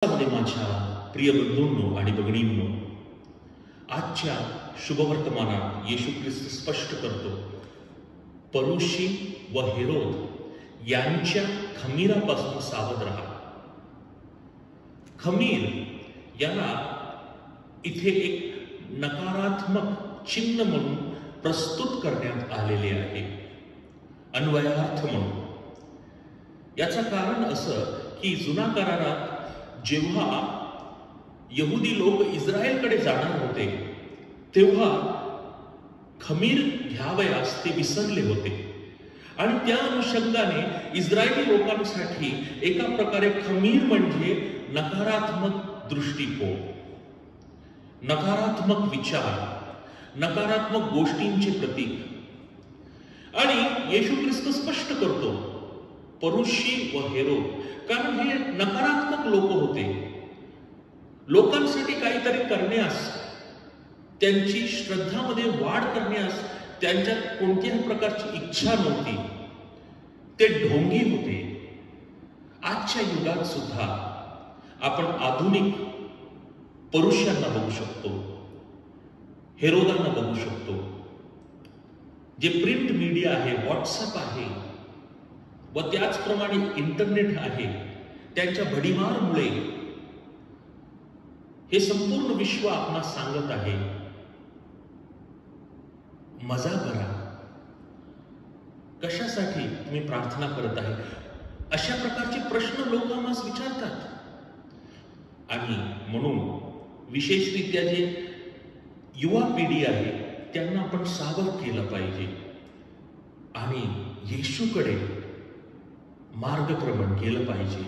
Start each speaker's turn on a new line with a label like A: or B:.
A: माझ्या प्रिय बंधूंनो आणि भगिनींनो, आजच्या शुभवर्तमानात येशू ख्रिस्त स्पष्ट करतो, परुषी व हेरोद यांच्या खमीरापासून सावध राहा. खमीर याला इथे एक नकारात्मक चिन्ह म्हणून प्रस्तुत करण्यात आलेले आहे, अन्वयार्थ म्हणून. याचं कारण असं की जुना करारात जेव्हा यहुदी लोक इस्रायलकडे जाणार होते तेव्हा खमीर घ्यावयास ते विसरले होते, आणि त्या अनुषंगाने इस्रायली लोकांसाठी एका प्रकारे खमीर म्हणजे नकारात्मक दृष्टिकोन, नकारात्मक विचार, नकारात्मक गोष्टींचे प्रतीक. आणि येशू ख्रिस्त स्पष्ट करतो, परुषी व हेरोद, कारण हे नकारात्मक लोक होते. लोकांसाठी काहीतरी करण्यास, त्यांची श्रद्धामध्ये वाढ करण्यास त्यांच्यात कोणत्याही प्रकारची इच्छा नव्हती. ते ढोंगी होते. आजच्या युगात सुद्धा आपण आधुनिक परुषांना बघू शकतो, हेरोदांना बघू शकतो. जे प्रिंट मीडिया आहे, व्हॉट्सअप आहे व त्याचप्रमाणे इंटरनेट आहे, त्यांच्या भडीमारमुळे हे संपूर्ण विश्व आपणास सांगत आहे, मजा करा. कशासाठी तुम्ही प्रार्थना करत आहे, अशा प्रकारचे प्रश्न लोक आम्हाला विचारतात. आणि म्हणून विशेषरित्या जे युवा पिढी आहे त्यांना आपण सावध केलं पाहिजे आणि येशूकडे मार्गक्रमण केलं पाहिजे.